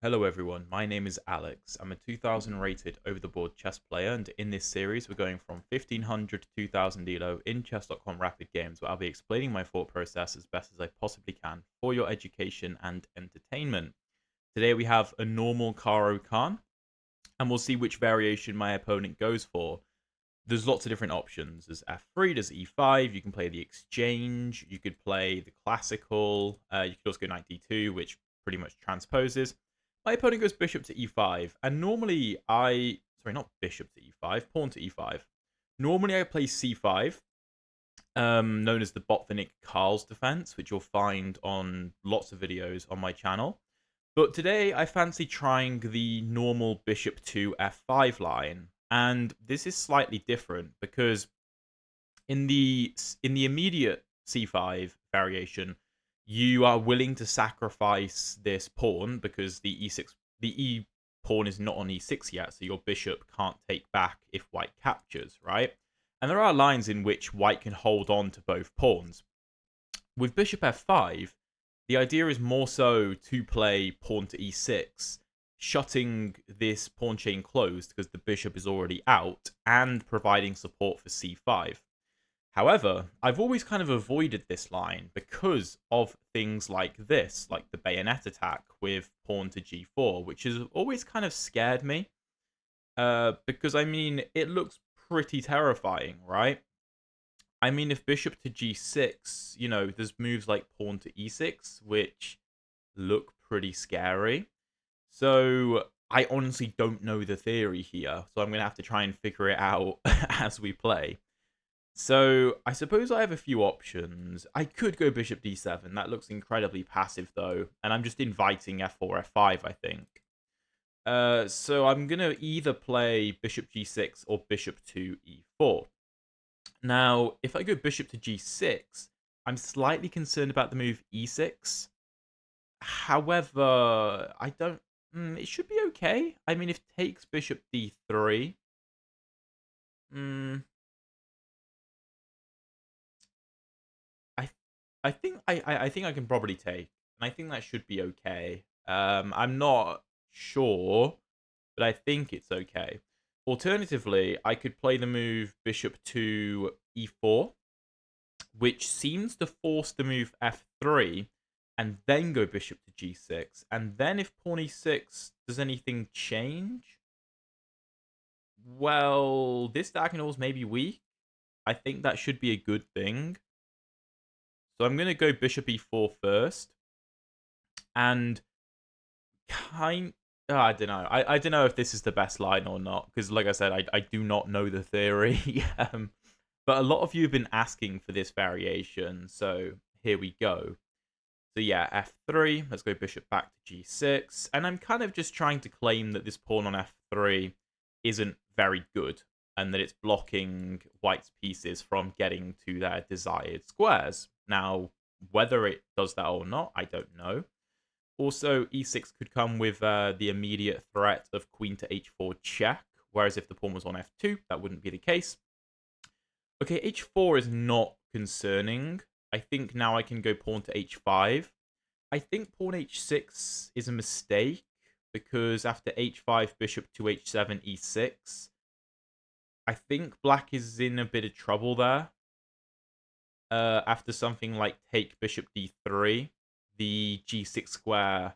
Hello everyone, my name is Alex. I'm a 2000 rated over-the-board chess player, and in this series we're going from 1500 to 2000 elo in chess.com rapid games, where I'll be explaining my thought process as best as I possibly can for your education and entertainment. Today we have a normal Caro Kann, and we'll see which variation my opponent goes for. There's lots of different options. There's f3, there's e5, you can play the exchange, you could play the classical, you could also go knight d2, which pretty much transposes. My opponent goes bishop to e5, and normally sorry, not bishop to e5, pawn to e5. Normally I play c5, known as the Botvinnik Carl's defense, which you'll find on lots of videos on my channel. But today I fancy trying the normal bishop to f5 line, and this is slightly different because in the immediate c5 variation, you are willing to sacrifice this pawn because the e pawn is not on e6 yet, so your bishop can't take back if white captures, right? And there are lines in which white can hold on to both pawns. With bishop f5, the idea is more so to play pawn to e6, shutting this pawn chain closed because the bishop is already out, and providing support for c5. However, I've always kind of avoided this line because of things like this, like the bayonet attack with pawn to g4, which has always kind of scared me. Because, I mean, it looks pretty terrifying, right? I mean, if bishop to g6, you know, there's moves like pawn to e6, which look pretty scary. So I honestly don't know the theory here, so I'm going to have to try and figure it out as we play. So I suppose I have a few options. I could go bishop d7. That looks incredibly passive, though, and I'm just inviting f4, f5, I think. So I'm going to either play bishop g6 or bishop to e4. Now, if I go bishop to g6, I'm slightly concerned about the move e6. However, I don't... it should be okay. I mean, if takes bishop d3... I think I think I can probably take, and I think that should be okay. I'm not sure, but I think it's okay. Alternatively, I could play the move bishop to e4, which seems to force the move f3, and then go bishop to g6. And then if pawn e6, does anything change? Well, this diagonal is maybe weak. I think that should be a good thing. So I'm going to go bishop e4 first. And I don't know. I don't know if this is the best line or not. Because like I said, I do not know the theory. But a lot of you have been asking for this variation. So here we go. So yeah, f3. Let's go bishop back to g6. And I'm kind of just trying to claim that this pawn on f3 isn't very good, and that it's blocking white's pieces from getting to their desired squares. Now, whether it does that or not, I don't know. Also, e6 could come with the immediate threat of queen to h4 check, whereas if the pawn was on f2, that wouldn't be the case. Okay, h4 is not concerning. I think now I can go pawn to h5. I think pawn h6 is a mistake, because after h5, bishop to h7, e6, I think black is in a bit of trouble there. After something like take bishop d3, the g6 square,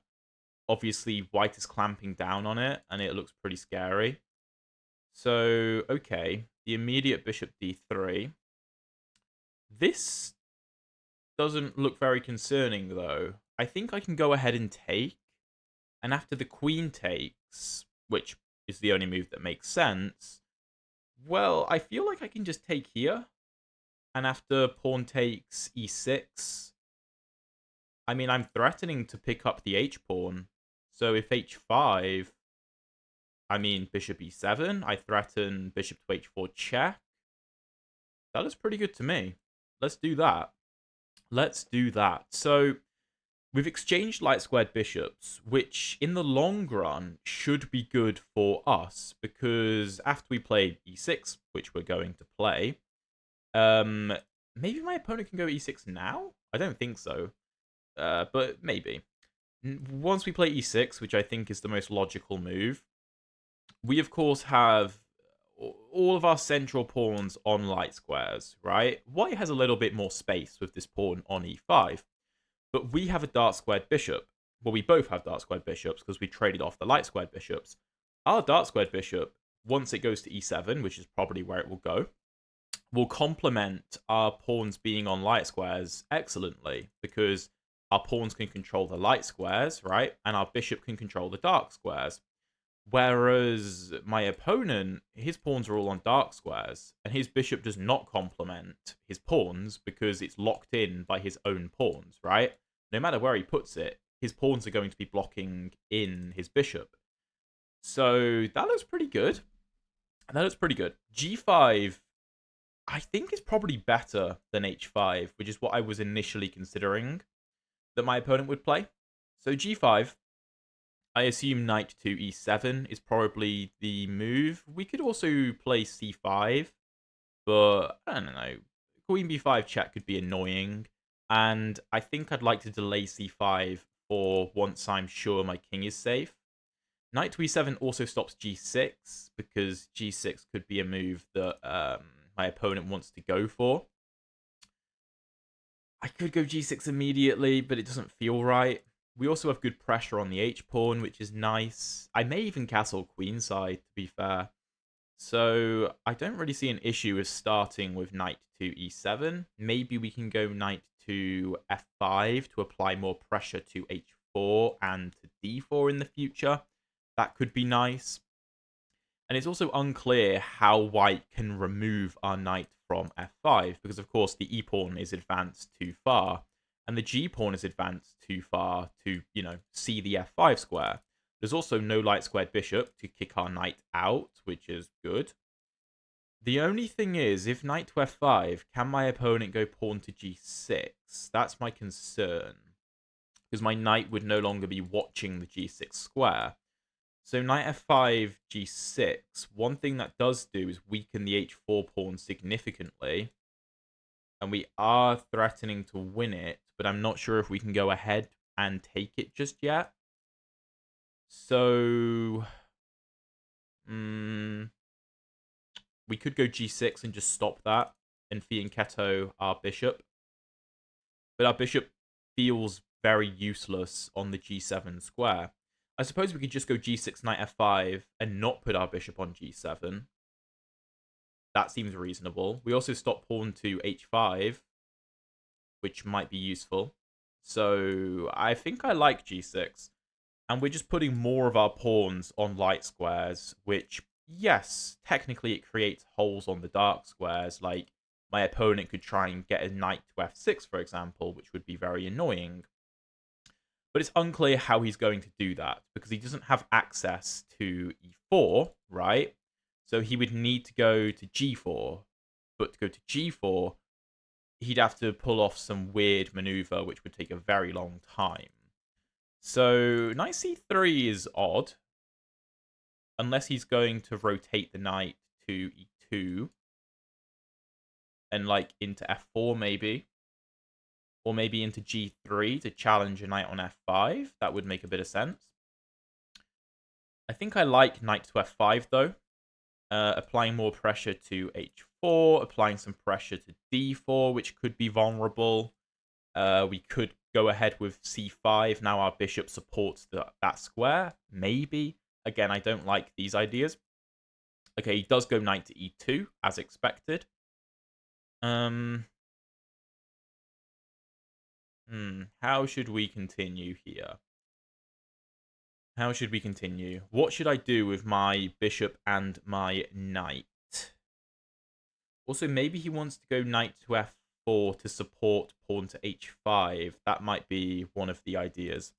obviously white is clamping down on it, and it looks pretty scary. So, okay, the immediate bishop d3. This doesn't look very concerning, though. I think I can go ahead and take, and after the queen takes, which is the only move that makes sense, well, I feel like I can just take here. And after pawn takes e6, I mean, I'm threatening to pick up the h-pawn. So if h5, I mean, bishop e7, I threaten bishop to h4 check. That looks pretty good to me. Let's do that. Let's do that. So we've exchanged light-squared bishops, which in the long run should be good for us, because after we play e6, which we're going to play, maybe my opponent can go e6 now? I don't think so, but maybe. Once we play e6, which I think is the most logical move, we of course have all of our central pawns on light squares, right? White has a little bit more space with this pawn on e5, but we have a dark squared bishop. Well, we both have dark squared bishops because we traded off the light squared bishops. Our dark squared bishop, once it goes to e7, which is probably where it will go, will complement our pawns being on light squares excellently because our pawns can control the light squares, right? And our bishop can control the dark squares. Whereas my opponent, his pawns are all on dark squares, and his bishop does not complement his pawns because it's locked in by his own pawns, right? No matter where he puts it, his pawns are going to be blocking in his bishop. So that looks pretty good. That looks pretty good. G5, I think, is probably better than H5, which is what I was initially considering that my opponent would play. So G5, I assume knight to e7 is probably the move. We could also play c5, but I don't know. Queen b5 check could be annoying, and I think I'd like to delay c5 for once I'm sure my king is safe. Knight to e7 also stops g6, because g6 could be a move that my opponent wants to go for. I could go g6 immediately, but it doesn't feel right. We also have good pressure on the h-pawn, which is nice. I may even castle queenside, to be fair. So I don't really see an issue with starting with knight to e7. Maybe we can go knight to f5 to apply more pressure to h4 and to d4 in the future. That could be nice. And it's also unclear how white can remove our knight from f5, because of course the e-pawn is advanced too far, and the g-pawn is advanced too far to, see the f5 square. There's also no light squared bishop to kick our knight out, which is good. The only thing is, if knight to f5, can my opponent go pawn to g6? That's my concern, because my knight would no longer be watching the g6 square. So knight f5, g6, one thing that does do is weaken the h4 pawn significantly. And we are threatening to win it, but I'm not sure if we can go ahead and take it just yet. So we could go g6 and just stop that and fianchetto our bishop. But our bishop feels very useless on the g7 square. I suppose we could just go g6, knight f5, and not put our bishop on g7. That seems reasonable. We also stop pawn to h5, which might be useful. So I think I like g6. And we're just putting more of our pawns on light squares, which, yes, technically it creates holes on the dark squares. Like, my opponent could try and get a knight to f6, for example, which would be very annoying. But it's unclear how he's going to do that, because he doesn't have access to e4, right? So he would need to go to g4. But to go to g4, he'd have to pull off some weird maneuver, which would take a very long time. So knight c3 is odd, unless he's going to rotate the knight to e2 and like into f4 maybe, or maybe into g3 to challenge a knight on f5. That would make a bit of sense. I think I like knight to f5 though, applying more pressure to h4, applying some pressure to d4, which could be vulnerable. We could go ahead with c5. Now our bishop supports that square. Maybe. Again, I don't like these ideas. Okay, he does go knight to e2, as expected. How should we continue here? How should we continue? What should I do with my bishop and my knight? Also, maybe he wants to go knight to f4 to support pawn to h5. That might be one of the ideas.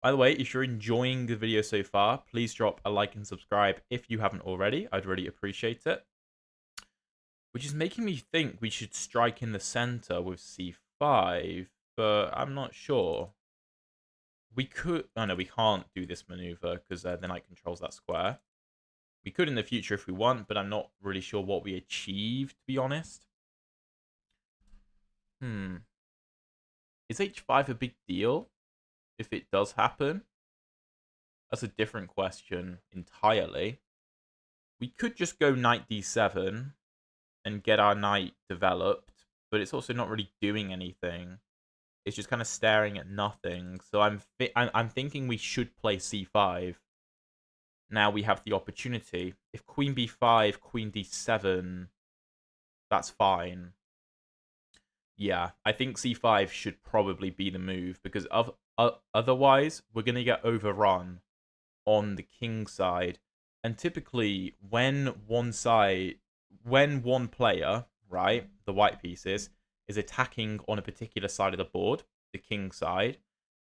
By the way, if you're enjoying the video so far, please drop a like and subscribe if you haven't already. I'd really appreciate it. Which is making me think we should strike in the center with c5, but I'm not sure. We could... Oh, no, we can't do this maneuver because the knight controls that square. We could in the future if we want, but I'm not really sure what we achieve, to be honest. Is h5 a big deal? if it does happen. That's a different question entirely. We could just go knight d7 and get our knight developed, but it's also not really doing anything. It's just kind of staring at nothing. So I'm thinking we should play c5. Now we have the opportunity. If queen b5, queen d7, that's fine. Yeah, I think c5 should probably be the move, because otherwise we're going to get overrun on the king side. And typically when one player, right, the white pieces, is attacking on a particular side of the board, the king side,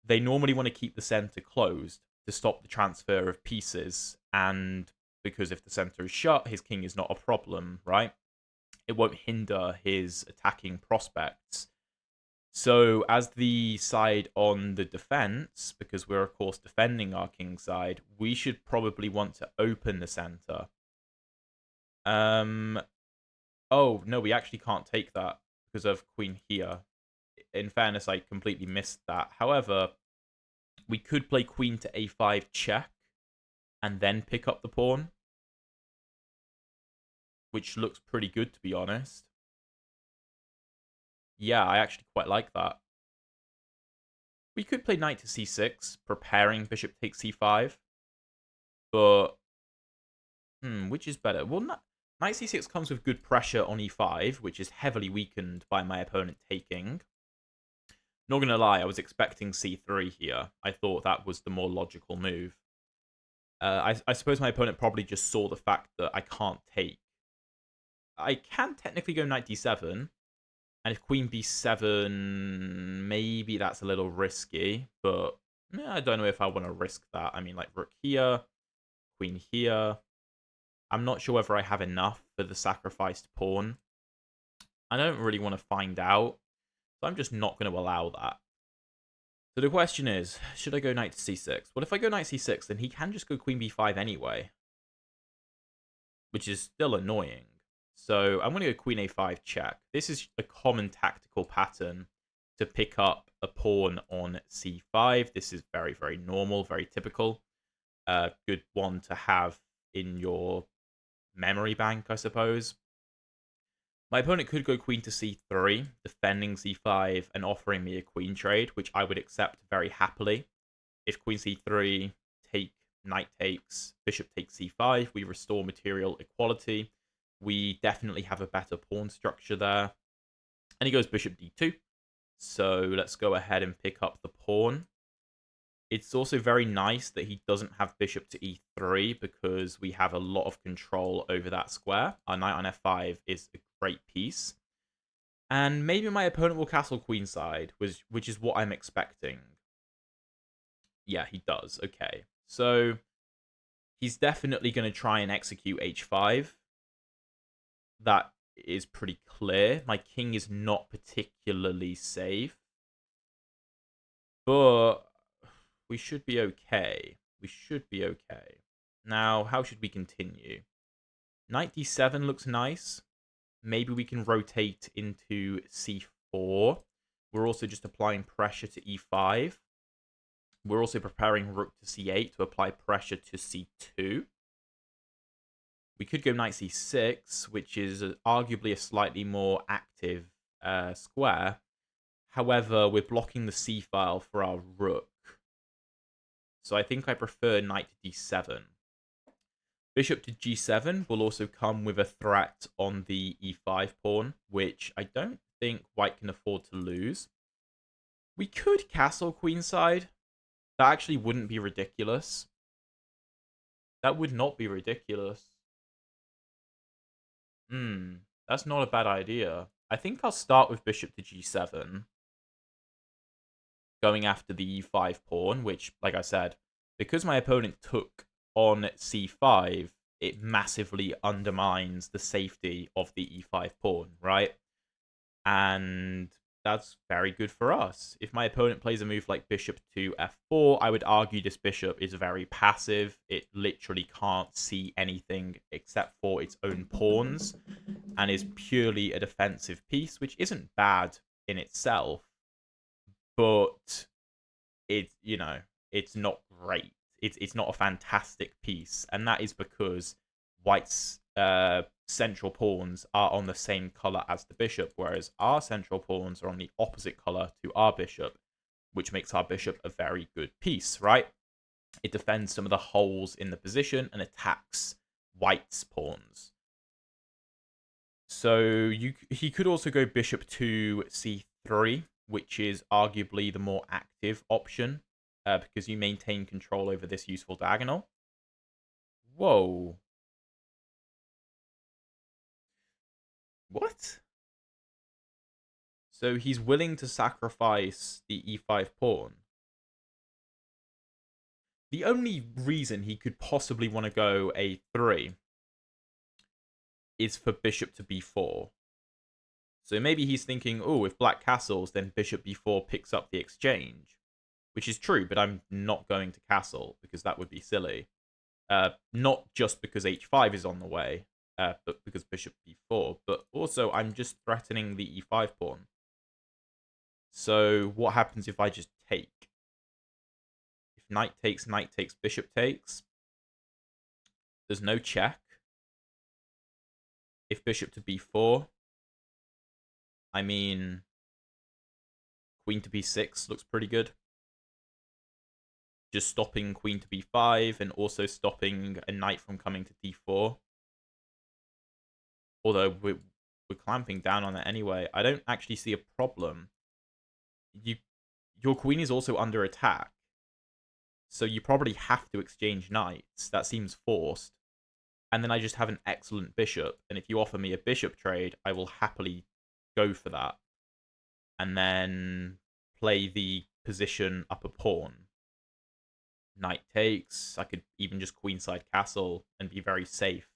they normally want to keep the center closed to stop the transfer of pieces. And because if the center is shut, his king is not a problem, right? It won't hinder his attacking prospects. So as the side on the defense, because we're of course defending our king side, we should probably want to open the center. Oh, no, we actually can't take that because of queen here. In fairness, I completely missed that. However, we could play queen to a5 check and then pick up the pawn, which looks pretty good, to be honest. Yeah, I actually quite like that. We could play knight to c6, preparing bishop takes c5. But, which is better? Well, knight c6 comes with good pressure on e5, which is heavily weakened by my opponent taking. Not going to lie, I was expecting c3 here. I thought that was the more logical move. I suppose my opponent probably just saw the fact that I can't take. I can technically go knight d7. And if queen b7, maybe that's a little risky. But I don't know if I want to risk that. I mean, like rook here, queen here. I'm not sure whether I have enough for the sacrificed pawn. I don't really want to find out. So I'm just not going to allow that. So the question is, should I go knight to c6? Well, if I go knight c6, then he can just go queen b5 anyway. Which is still annoying. So I'm going to go queen a5 check. This is a common tactical pattern to pick up a pawn on c5. This is very, very normal, very typical. Good one to have in your memory bank, I suppose. My opponent could go queen to c3, defending c5 and offering me a queen trade, which I would accept very happily. If queen c3, take, knight takes, bishop takes c5, we restore material equality. We definitely have a better pawn structure there. And he goes bishop d2. So let's go ahead and pick up the pawn. It's also very nice that he doesn't have bishop to e3 because we have a lot of control over that square. Our knight on f5 is a great piece. And maybe my opponent will castle queenside, which is what I'm expecting. Yeah, he does. Okay. So he's definitely going to try and execute h5. That is pretty clear. My king is not particularly safe. But we should be okay. We should be okay. Now, how should we continue? Knight d7 looks nice. Maybe we can rotate into c4. We're also just applying pressure to e5. We're also preparing rook to c8 to apply pressure to c2. We could go knight c6, which is arguably a slightly more active square. However, we're blocking the c file for our rook. So I think I prefer knight to d7. Bishop to g7 will also come with a threat on the e5 pawn, which I don't think white can afford to lose. We could castle queenside. That actually wouldn't be ridiculous. That would not be ridiculous. That's not a bad idea. I think I'll start with bishop to g7. Going after the e5 pawn, which, like I said, because my opponent took on c5, it massively undermines the safety of the e5 pawn, right? And that's very good for us. If my opponent plays a move like bishop to f4, I would argue this bishop is very passive. It literally can't see anything except for its own pawns and is purely a defensive piece, which isn't bad in itself. But it's, you know, it's not great. It's not a fantastic piece, and that is because white's central pawns are on the same color as the bishop, whereas our central pawns are on the opposite color to our bishop, which makes our bishop a very good piece, right? It defends some of the holes in the position and attacks white's pawns. So he could also go bishop to c3, which is arguably the more active option, because you maintain control over this useful diagonal. Whoa. What? So he's willing to sacrifice the e5 pawn. The only reason he could possibly want to go a3 is for bishop to b4. So maybe he's thinking, oh, if black castles, then bishop b4 picks up the exchange. Which is true, but I'm not going to castle, because that would be silly. Not just because h5 is on the way, but because bishop b4. But also, I'm just threatening the e5 pawn. So what happens if I just take? If knight takes, bishop takes. There's no check. If bishop to b4, I mean, queen to b6 looks pretty good. Just stopping queen to b5 and also stopping a knight from coming to d4. Although we're clamping down on it anyway. I don't actually see a problem. Your queen is also under attack. So you probably have to exchange knights. That seems forced. And then I just have an excellent bishop. And if you offer me a bishop trade, I will happily go for that. And then play the position up a pawn. Knight takes. I could even just queenside castle and be very safe.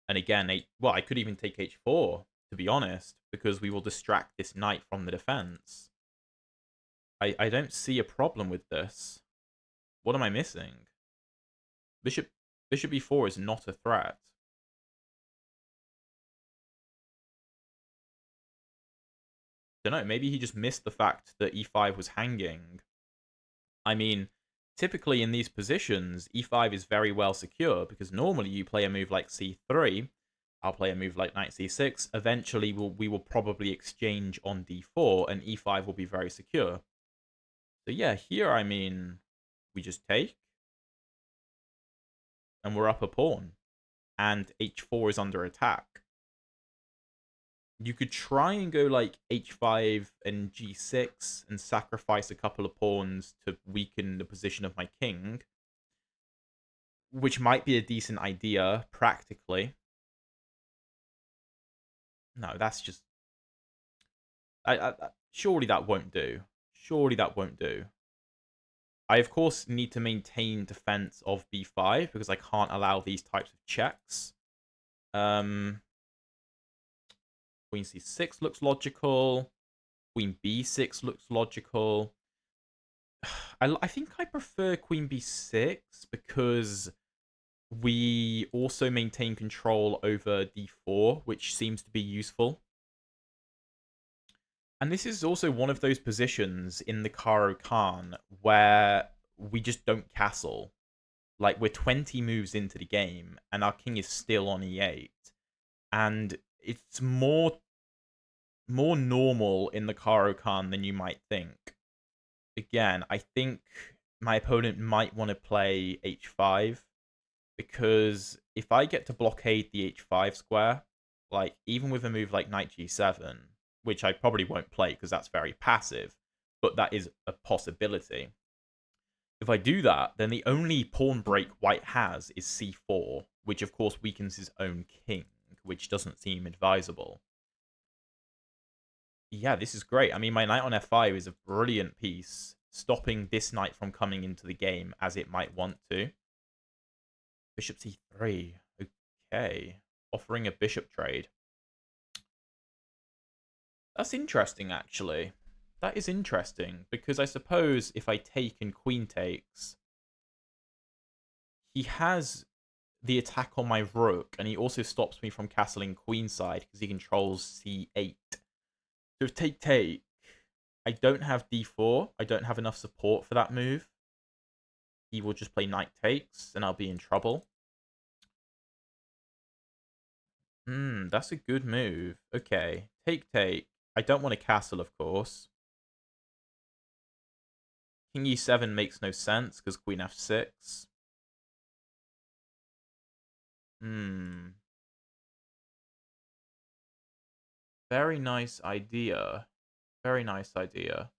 And again, I could even take h4, to be honest, because we will distract this knight from the defense. I don't see a problem with this. What am I missing? Bishop e4 is not a threat. Don't know, maybe he just missed the fact that e5 was hanging. I mean, typically in these positions, e5 is very well secure, because normally you play a move like c3, I'll play a move like knight c6, eventually we will probably exchange on d4, and e5 will be very secure. So yeah, here, I mean, we just take, and we're up a pawn, and h4 is under attack. You could try and go like h5 and g6 and sacrifice a couple of pawns to weaken the position of my king, which might be a decent idea practically. No, that's just... surely that won't do. Surely that won't do. I, of course, need to maintain defense of b5 because I can't allow these types of checks. Queen c6 looks logical. Queen b6 looks logical. I think I prefer queen b6 because we also maintain control over d4, which seems to be useful. And this is also one of those positions in the Caro Kann where we just don't castle. Like, we're 20 moves into the game, and our king is still on e8. And it's more normal in the Caro Kann than you might think. Again, I think my opponent might want to play h5, because if I get to blockade the h5 square, like, even with a move like knight g7, which I probably won't play because that's very passive, but that is a possibility. If I do that, then the only pawn break white has is c4, which of course weakens his own king, which doesn't seem advisable. Yeah, this is great. I mean, my knight on f5 is a brilliant piece, stopping this knight from coming into the game as it might want to. Bishop c3. Okay. Offering a bishop trade. That's interesting, actually. That is interesting, because I suppose if I take and queen takes, he has the attack on my rook, and he also stops me from castling queenside because he controls c8. So if take, I don't have d4. I don't have enough support for that move. He will just play knight takes, and I'll be in trouble. That's a good move. Okay, take. I don't want a castle, of course. King e7 makes no sense, because queen f6. Very nice idea. Very nice idea.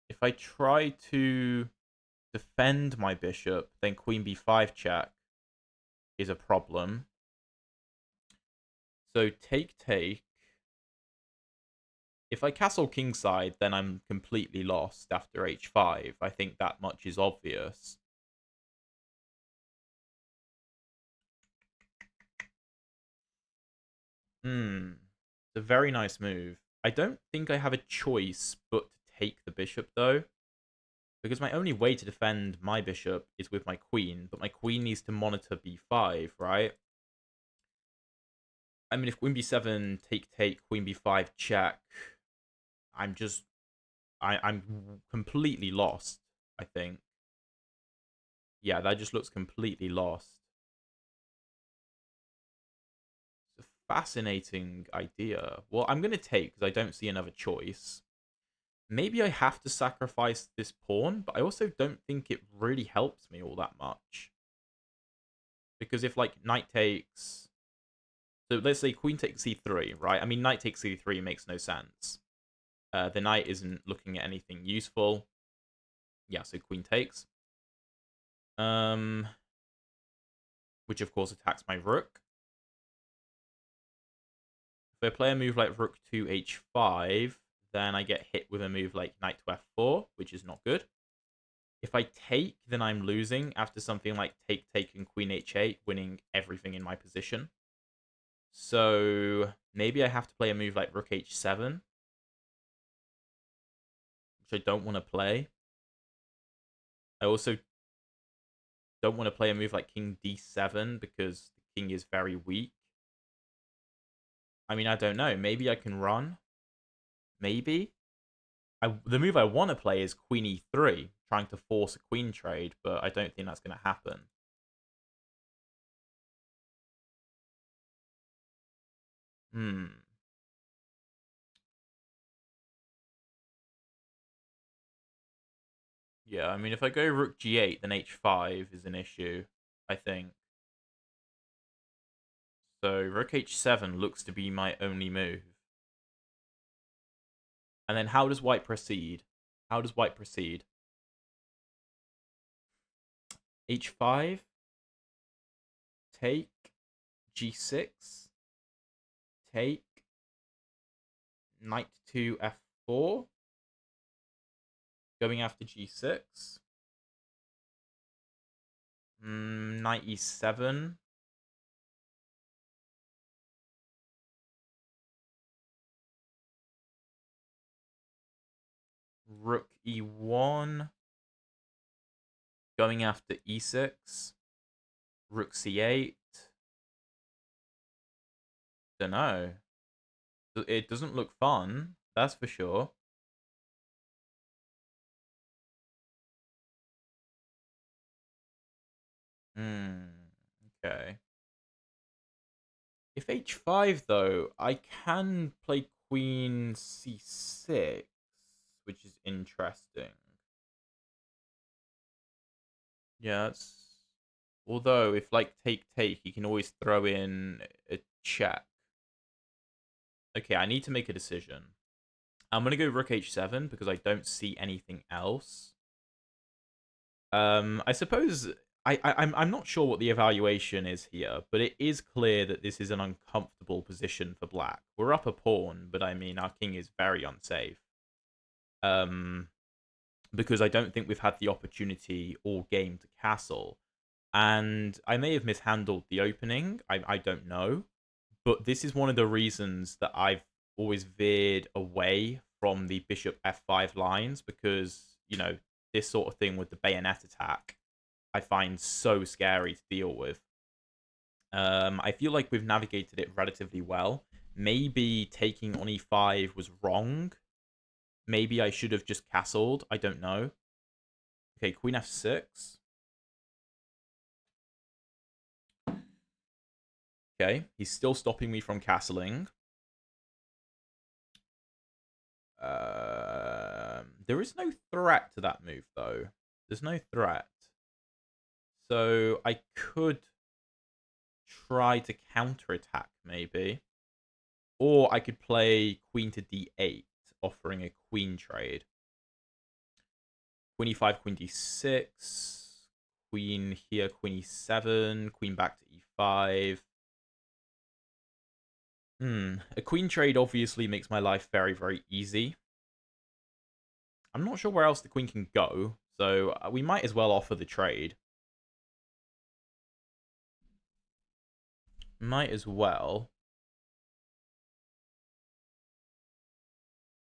If I try to defend my bishop, then queen b5 check is a problem. So take. If I castle kingside, then I'm completely lost after h5. I think that much is obvious. It's a very nice move. I don't think I have a choice but to take the bishop, though. Because my only way to defend my bishop is with my queen, but my queen needs to monitor b5, right? I mean, if queen b7, take, queen b5, check, I'm completely lost, I think. Yeah, that just looks completely lost. It's a fascinating idea. Well, I'm going to take, because I don't see another choice. Maybe I have to sacrifice this pawn, but I also don't think it really helps me all that much. Because if, like, knight takes... So let's say queen takes c3, right? I mean, knight takes c3 makes no sense. The knight isn't looking at anything useful. Yeah, so queen takes. Which, of course, attacks my rook. If I play a move like rook to h5, then I get hit with a move like knight to f4, which is not good. If I take, then I'm losing after something like take, and queen h8, winning everything in my position. So maybe I have to play a move like rook h7, which I don't want to play. I also don't want to play a move like king d7 because the king is very weak. I mean, I don't know. Maybe I can run. Maybe. The move I want to play is queen e3, trying to force a queen trade, but I don't think that's going to happen. Yeah, I mean, if I go rook g8, then h5 is an issue, I think. So rook h7 looks to be my only move. And then how does white proceed? How does white proceed? h5, take, g6, take, knight to f4, going after g6, knight e7, rook e1, going after e6, rook c8. Don't know. It doesn't look fun, that's for sure. Okay. If h5, though, I can play queen c6, which is interesting. Yeah, it's... Although, if, like, take, you can always throw in a check. Okay, I need to make a decision. I'm going to go rook h7 because I don't see anything else. I suppose... I'm not sure what the evaluation is here, but it is clear that this is an uncomfortable position for black. We're up a pawn, but I mean, our king is very unsafe. Because I don't think we've had the opportunity all game to castle. And I may have mishandled the opening, I don't know. But this is one of the reasons that I've always veered away from the bishop f5 lines, because, you know, this sort of thing with the bayonet attack, I find so scary to deal with. I feel like we've navigated it relatively well. maybe taking on e5 was wrong. Maybe I should have just castled. I don't know. Okay, queen f6. Okay, he's still stopping me from castling. There is no threat to that move, though. There's no threat. So I could try to counterattack, maybe. Or I could play queen to d8, offering a queen trade. Queen e5, queen d6. Queen here, queen e7. Queen back to e5. A queen trade obviously makes my life very, very easy. I'm not sure where else the queen can go, so we might as well offer the trade. Might as well.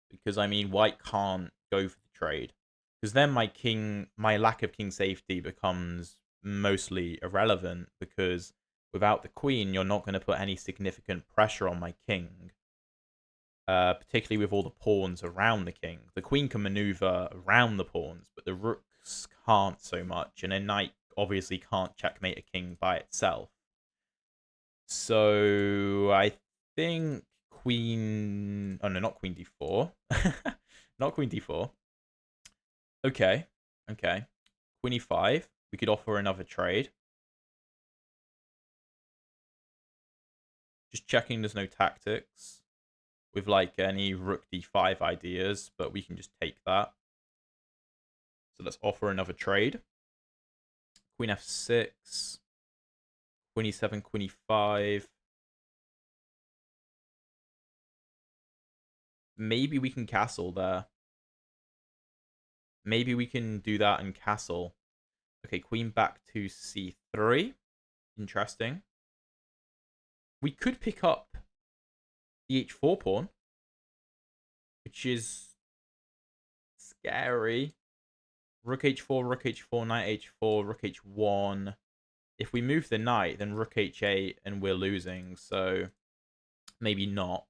Because, I mean, white can't go for the trade. Because then my lack of king safety becomes mostly irrelevant, because without the queen, you're not going to put any significant pressure on my king. Particularly with all the pawns around the king. The queen can maneuver around the pawns, but the rooks can't so much, and a knight obviously can't checkmate a king by itself. So I think queen... Oh, no, not queen d4. Not queen d4. Okay. Okay. Queen e5. We could offer another trade. Just checking there's no tactics with, like, any rook d5 ideas, but we can just take that. So let's offer another trade. Queen f6. Queen e7, queen e5. Maybe we can castle there. Maybe we can do that and castle. Okay, queen back to c3. Interesting. We could pick up the h4 pawn, which is scary. Rook h4, knight h4, rook h1. If we move the knight, then rook h8, and we're losing, so maybe not.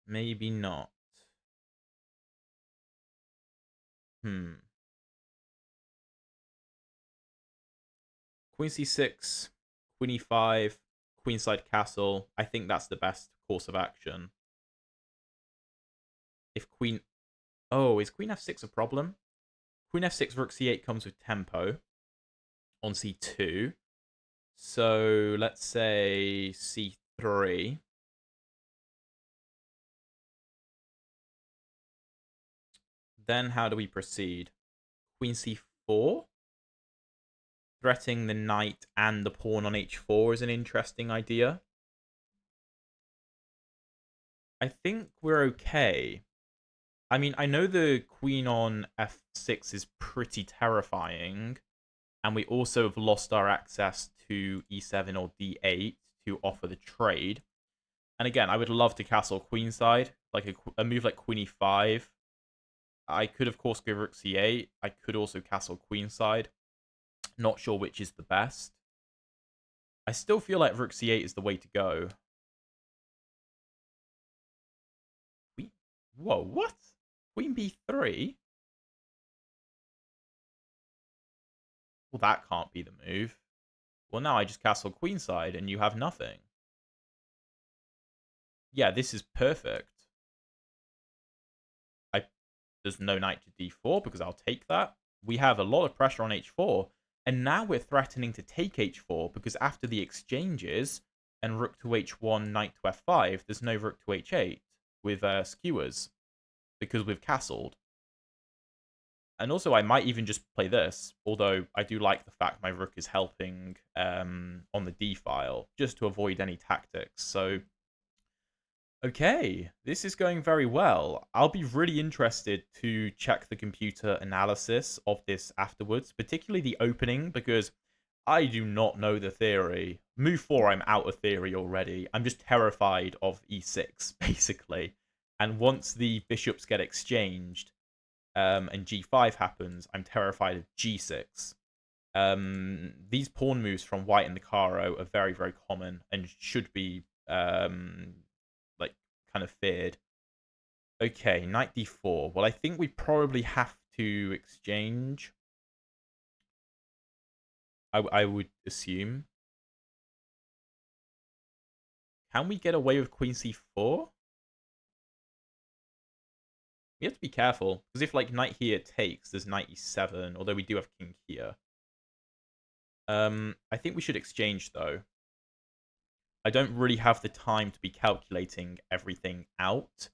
Maybe not. Queen c6, queen e5, queenside castle. I think that's the best course of action. If queen... Oh, is queen f6 a problem? Queen f6, rook c8 comes with tempo on c2. So let's say c3. Then how do we proceed? Queen c4? Threatening the knight and the pawn on h4 is an interesting idea. I think we're okay. I mean, I know the queen on f6 is pretty terrifying, and we also have lost our access to e7 or d8 to offer the trade. And again, I would love to castle queenside, like a move like queen e5. I could, of course, go rook c8. I could also castle queenside. Not sure which is the best. I still feel like rook c8 is the way to go. Whoa, what? Queen b3? Well, that can't be the move. Well, now I just castle queenside and you have nothing. Yeah, this is perfect. There's no knight to d4 because I'll take that. We have a lot of pressure on h4. And now we're threatening to take h4 because after the exchanges and rook to h1, knight to f5, there's no rook to h8 with skewers because we've castled. And also, I might even just play this, although I do like the fact my rook is helping on the d file, just to avoid any tactics. So, okay, this is going very well. I'll be really interested to check the computer analysis of this afterwards, particularly the opening, because I do not know the theory. Move 4, I'm out of theory already. I'm just terrified of e6, basically. And once the bishops get exchanged, and g5 happens, I'm terrified of g6. These pawn moves from white and the Caro are very, very common and should be like kind of feared. Okay, knight d4. Well, I think we probably have to exchange. I would assume. Can we get away with queen c4? We have to be careful, because if like knight here takes, there's knight e7, although we do have king here. I think we should exchange, though. I don't really have the time to be calculating everything out.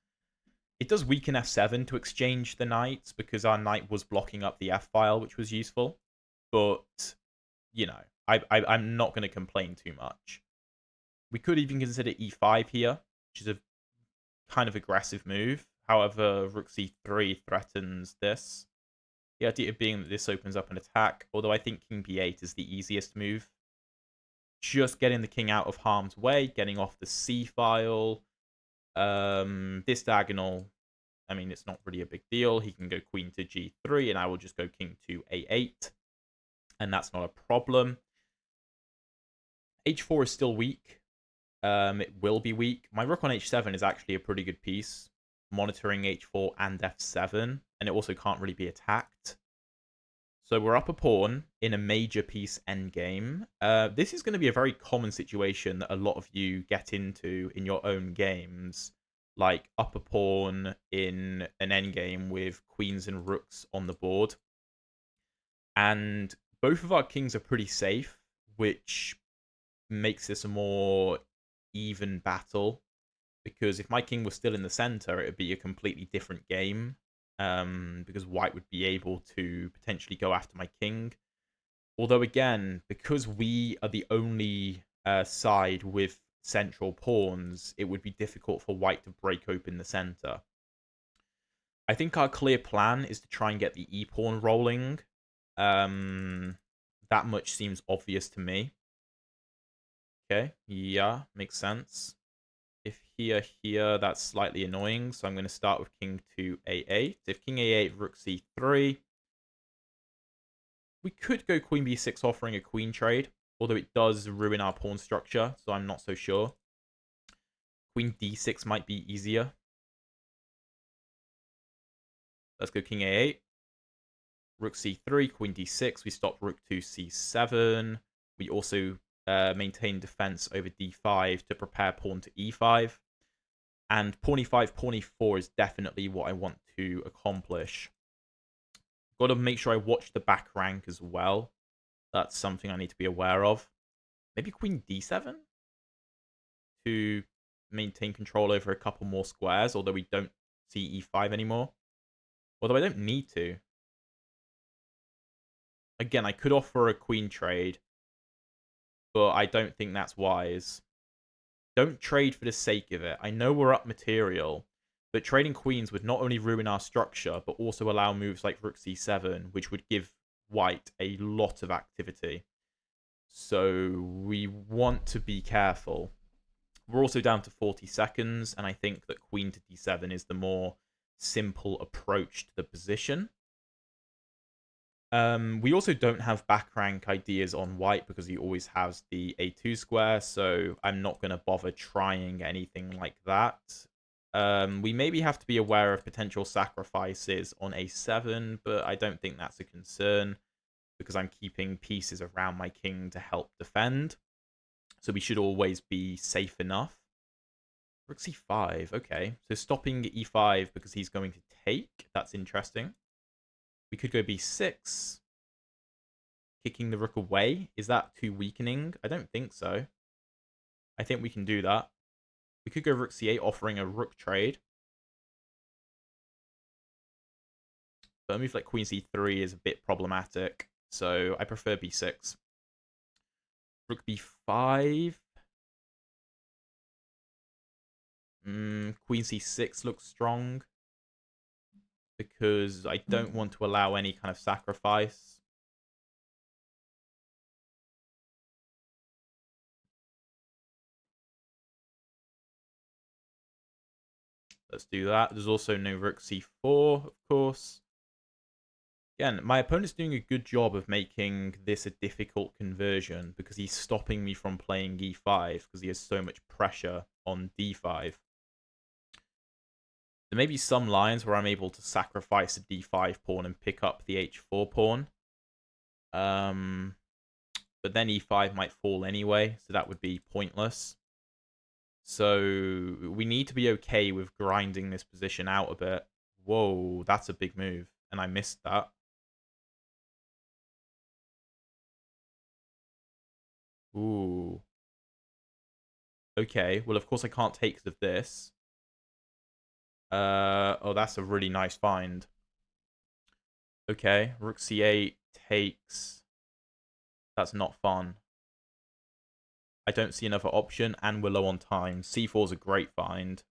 It does weaken f7 to exchange the knights, because our knight was blocking up the f-file, which was useful. But, you know, I'm not going to complain too much. We could even consider e5 here, which is a kind of aggressive move. However, rook c3 threatens this. The idea being that this opens up an attack, although I think king b8 is the easiest move. Just getting the king out of harm's way, getting off the c-file. This diagonal, I mean, it's not really a big deal. He can go queen to g3, and I will just go king to a8. And that's not a problem. h4 is still weak. It will be weak. My rook on h7 is actually a pretty good piece, monitoring h4 and f7, and it also can't really be attacked. So we're up a pawn in a major piece endgame. This is going to be a very common situation that a lot of you get into in your own games, like up a pawn in an endgame with queens and rooks on the board. And both of our kings are pretty safe, which makes this a more even battle, because if my king was still in the center, it would be a completely different game, because white would be able to potentially go after my king. Although again, because we are the only side with central pawns, it would be difficult for white to break open the center. I think our clear plan is to try and get the e-pawn rolling. That much seems obvious to me. Okay, yeah, makes sense. If here, that's slightly annoying, so I'm going to start with king to a8. If king a8, rook c3. We could go queen b6 offering a queen trade, although it does ruin our pawn structure, so I'm not so sure. Queen d6 might be easier. Let's go king a8. Rook c3, queen d6. We stop rook to c7. We also maintain defense over d5 to prepare pawn to e5. And pawn e5, pawn e4 is definitely what I want to accomplish. Got to make sure I watch the back rank as well. That's something I need to be aware of. Maybe queen d7 to maintain control over a couple more squares, although we don't see e5 anymore. Although I don't need to. Again, I could offer a queen trade, but I don't think that's wise. Don't trade for the sake of it. I know we're up material, but trading queens would not only ruin our structure, but also allow moves like rook c7, which would give white a lot of activity. So we want to be careful. We're also down to 40 seconds, and I think that queen to d7 is the more simple approach to the position. We also don't have back rank ideas on white because he always has the a2 square, so I'm not going to bother trying anything like that. We maybe have to be aware of potential sacrifices on a7, but I don't think that's a concern because I'm keeping pieces around my king to help defend. So we should always be safe enough. Rook c5, okay. So stopping e5 because he's going to take. That's interesting. We could go b6. Kicking the rook away. Is that too weakening? I don't think so. I think we can do that. We could go rook c8, offering a rook trade. But a move like queen c3 is a bit problematic, so I prefer b6. Rook b5. Queen c6 looks strong because I don't want to allow any kind of sacrifice. Let's do that. There's also no rook c4, of course. Again, my opponent's doing a good job of making this a difficult conversion because he's stopping me from playing e5 because he has so much pressure on d5. There may be some lines where I'm able to sacrifice a d5 pawn and pick up the h4 pawn. But then e5 might fall anyway, so that would be pointless. So we need to be okay with grinding this position out a bit. Whoa, that's a big move, and I missed that. Ooh. Okay, well, of course I can't take because of this. Oh, that's a really nice find. Okay, rook c8 takes. That's not fun. I don't see another option, and we're low on time. c4 is a great find.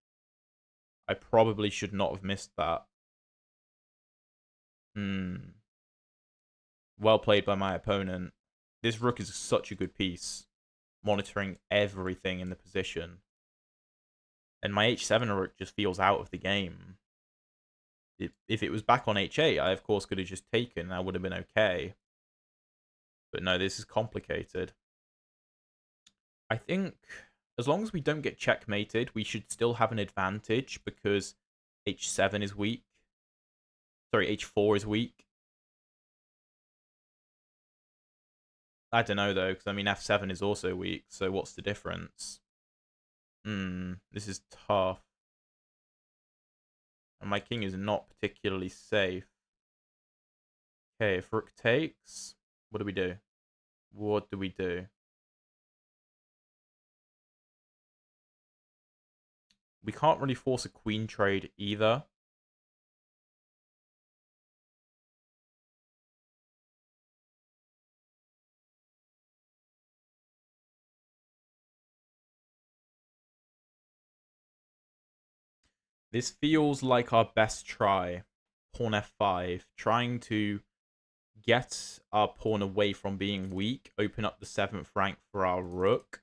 I probably should not have missed that. Well played by my opponent. This rook is such a good piece, monitoring everything in the position. And my h7 rook just feels out of the game. If it was back on h8, I of course could have just taken, and I would have been okay. But no, this is complicated. I think as long as we don't get checkmated, we should still have an advantage because h7 is weak. Sorry, h4 is weak. I don't know, though, because, I mean, f7 is also weak, so what's the difference? This is tough. And my king is not particularly safe. Okay, if rook takes, what do we do? What do we do? We can't really force a queen trade either. This feels like our best try. Pawn f5, trying to get our pawn away from being weak, open up the 7th rank for our rook,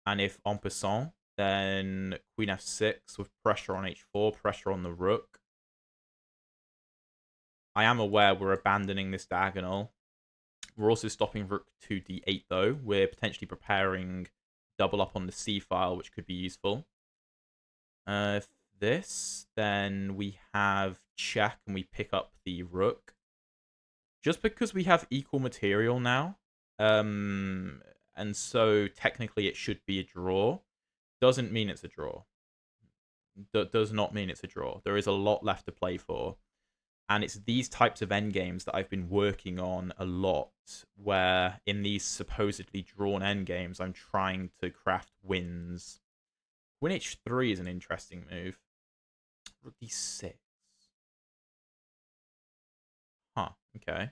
and if en passant, then queen f6 with pressure on h4, pressure on the rook. I am aware we're abandoning this diagonal. We're also stopping rook to d8, though. We're potentially preparing double up on the c file, which could be useful. If this, then we have check and we pick up the rook. Just because we have equal material now, and so technically it should be a draw, doesn't mean it's a draw. Does not mean it's a draw. There is a lot left to play for. And it's these types of endgames that I've been working on a lot, where in these supposedly drawn endgames, I'm trying to craft wins. Queen h3 is an interesting move. Rook d6. Huh, okay.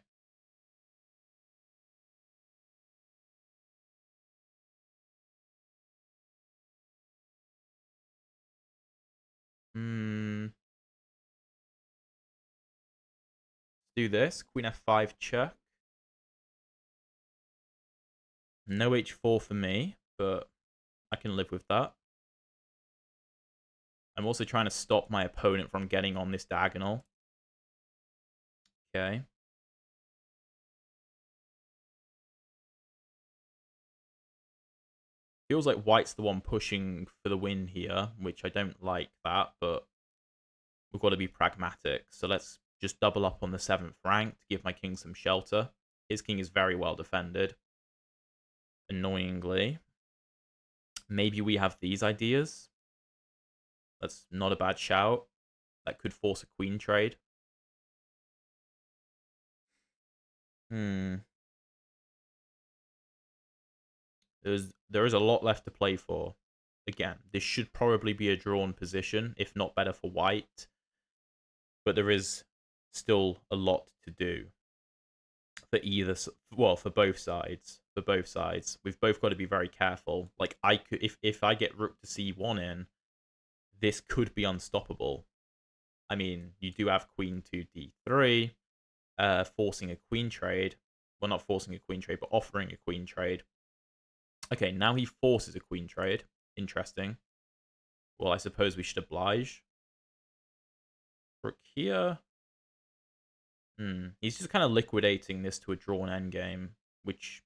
Do this. Queen f5 check. No h4 for me, but I can live with that. I'm also trying to stop my opponent from getting on this diagonal. Okay. Feels like white's the one pushing for the win here, which I don't like that, but we've got to be pragmatic. So let's just double up on the 7th rank to give my king some shelter. His king is very well defended. Annoyingly. Maybe we have these ideas. That's not a bad shout. That could force a queen trade. There is a lot left to play for. Again, this should probably be a drawn position, if not better for white. But there is still a lot to do for for both sides. For both sides, we've both got to be very careful. Like I could, if I get rook to c1 in, this could be unstoppable. I mean, you do have queen to d3, forcing a queen trade. Well, not forcing a queen trade, but offering a queen trade. Okay, now he forces a queen trade. Interesting. Well, I suppose we should oblige. Rook here. He's just kind of liquidating this to a drawn endgame, which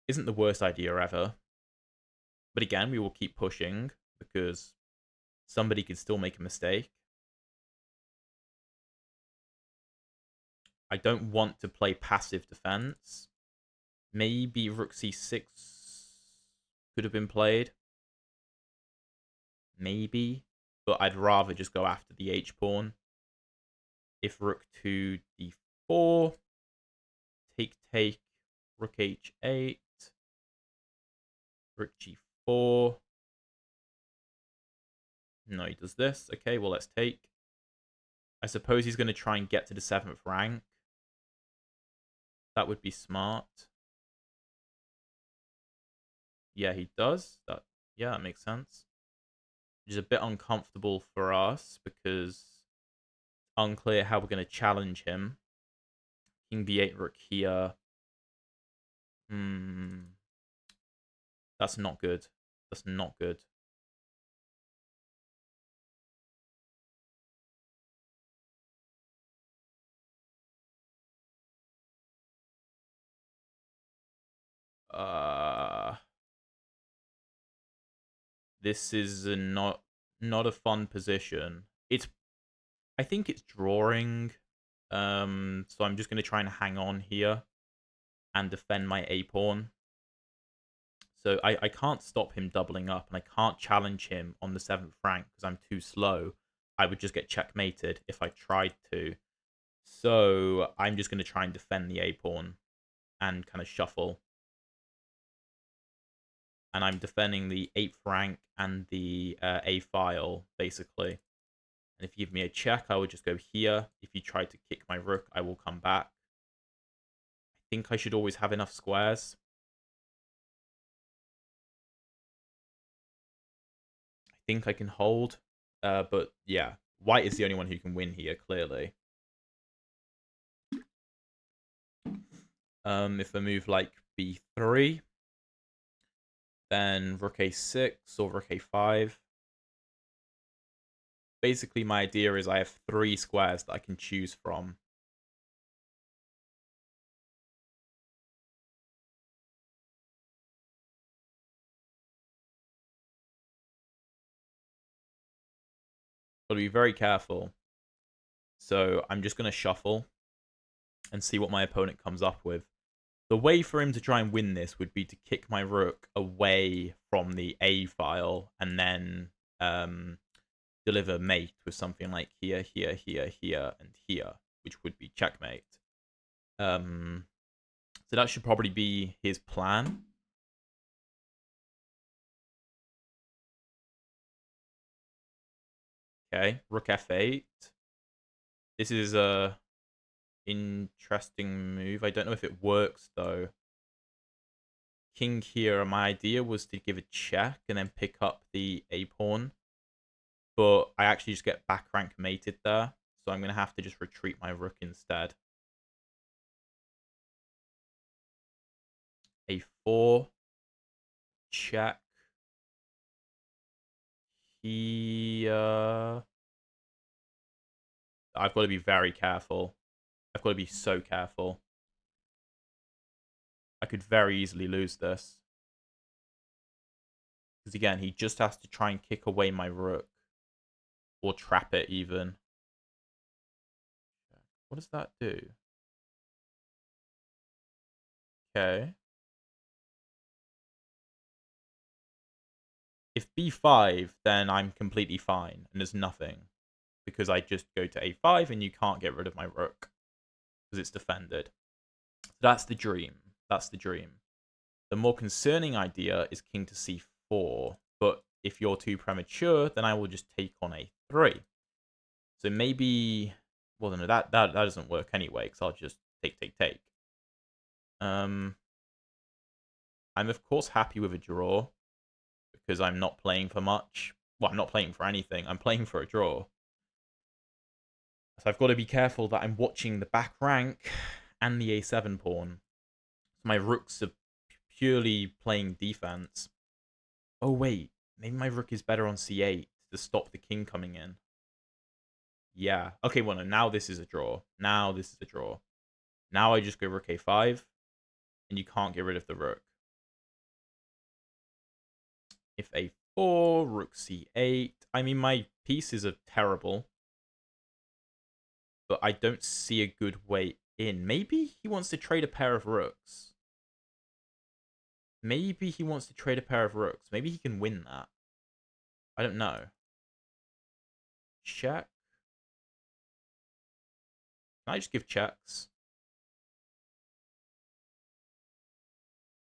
isn't the worst idea ever. But again, we will keep pushing because somebody could still make a mistake. I don't want to play passive defense. Maybe rook c6 could have been played. Maybe. But I'd rather just go after the h-pawn. If rook to d4, take, rook h8, rook g4. No, he does this. Okay, well, let's take. I suppose he's going to try and get to the 7th rank. That would be smart. Yeah, he does. Yeah, that makes sense. Which is a bit uncomfortable for us because it's unclear how we're going to challenge him. King b8, rook here. That's not good. That's not good. This is not a fun position. I think it's drawing. So I'm just going to try and hang on here and defend my a-pawn. So I can't stop him doubling up, and I can't challenge him on the 7th rank because I'm too slow. I would just get checkmated if I tried to. So I'm just going to try and defend the a-pawn and kind of shuffle. And I'm defending the 8th rank and the a-file, basically. And if you give me a check, I would just go here. If you try to kick my rook, I will come back. I think I should always have enough squares. I think I can hold. But yeah, white is the only one who can win here, clearly. If I move like b3, then rook a6 or rook a5. Basically, my idea is I have 3 squares that I can choose from. Got to be very careful. So I'm just going to shuffle and see what my opponent comes up with. The way for him to try and win this would be to kick my rook away from the a-file and then deliver mate with something like here, here, here, here, and here, which would be checkmate. So that should probably be his plan. Okay, rook f8. This is a interesting move. I don't know if it works, though. King here, my idea was to give a check and then pick up the a-pawn. But I actually just get back rank mated there. So I'm going to have to just retreat my rook instead. a4. Check. Here. I've got to be very careful. I've got to be so careful. I could very easily lose this. Because again, he just has to try and kick away my rook. Or trap it even. What does that do? Okay. If b5, then I'm completely fine. And there's nothing. Because I just go to a5 and you can't get rid of my rook. Because it's defended. So that's the dream. That's the dream. The more concerning idea is king to c4. But if you're too premature, then I will just take on a3. So maybe... Well, no, that doesn't work anyway, because I'll just take. I'm, of course, happy with a draw. Because I'm not playing for much. Well, I'm not playing for anything. I'm playing for a draw. So I've got to be careful that I'm watching the back rank and the a7 pawn. My rooks are purely playing defense. Oh, wait. Maybe my rook is better on c8 to stop the king coming in. Yeah. Okay, well, no, now this is a draw. Now this is a draw. Now I just go rook a5, and you can't get rid of the rook. If a4, rook c8. I mean, my pieces are terrible, but I don't see a good way in. Maybe he wants to trade a pair of rooks. Maybe he wants to trade a pair of rooks. Maybe he can win that. I don't know. Check. Can I just give checks?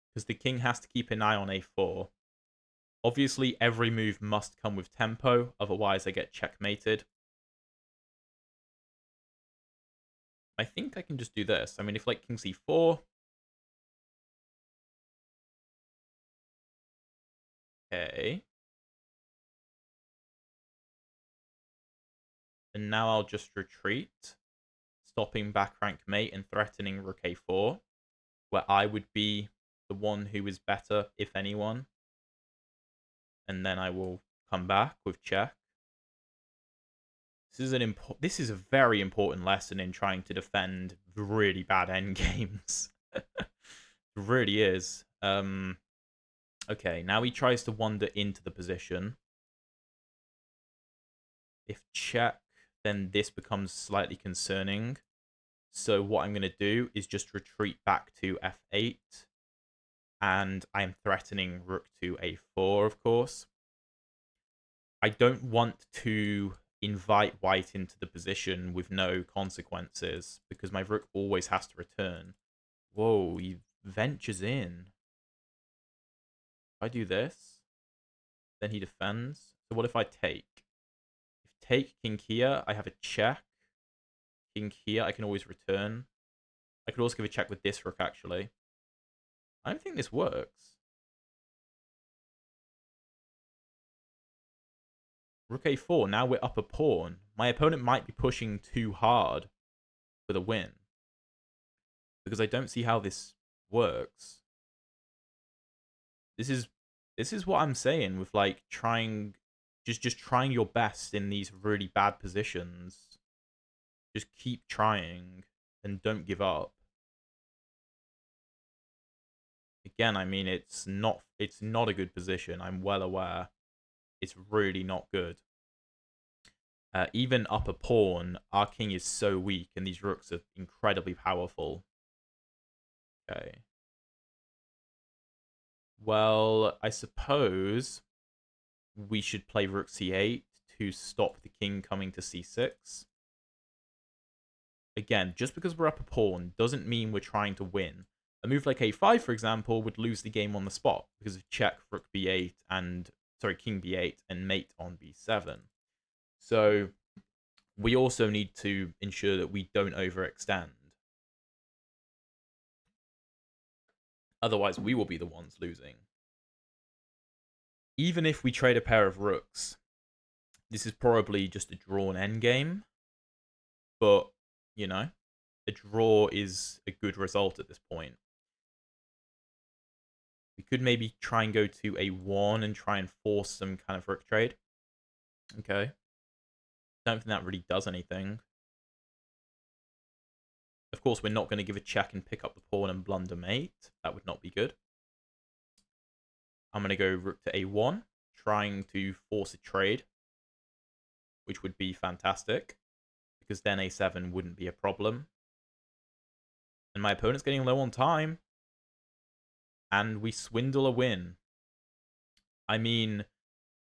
Because the king has to keep an eye on a4. Obviously, every move must come with tempo, otherwise I get checkmated. I think I can just do this. I mean, if like king c4... Okay. And now I'll just retreat, stopping back rank mate and threatening rook a4, where I would be the one who is better, if anyone. And then I will come back with check. This is a very important lesson in trying to defend really bad endgames. It really is. Okay, now he tries to wander into the position. If check, then this becomes slightly concerning. So what I'm going to do is just retreat back to f8. And I'm threatening rook to a4, of course. I don't want to invite white into the position with no consequences, because my rook always has to return. Whoa, he ventures in. If I do this, then he defends. So what if I take? If take king here, I have a check. King here, I can always return. I could also give a check with this rook, actually. I don't think this works. Rook a4, now we're up a pawn. My opponent might be pushing too hard for the win, because I don't see how this works. This is what I'm saying with like trying, just trying your best in these really bad positions. Just keep trying and don't give up. Again, I mean, it's not a good position. I'm well aware. It's really not good. Even up a pawn, our king is so weak, and these rooks are incredibly powerful. Okay. Well, I suppose we should play rook c8 to stop the king coming to c6. Again, just because we're up a pawn doesn't mean we're trying to win. A move like a5, for example, would lose the game on the spot because of check rook b8 and, sorry, king b8 and mate on b7. So we also need to ensure that we don't overextend. Otherwise, we will be the ones losing. Even if we trade a pair of rooks, this is probably just a drawn endgame. But, you know, a draw is a good result at this point. We could maybe try and go to a1 and try and force some kind of rook trade. Okay. Don't think that really does anything. Of course, we're not going to give a check and pick up the pawn and blunder mate. That would not be good. I'm going to go rook to a1, trying to force a trade, which would be fantastic, because then a7 wouldn't be a problem. And my opponent's getting low on time. And we swindle a win. I mean,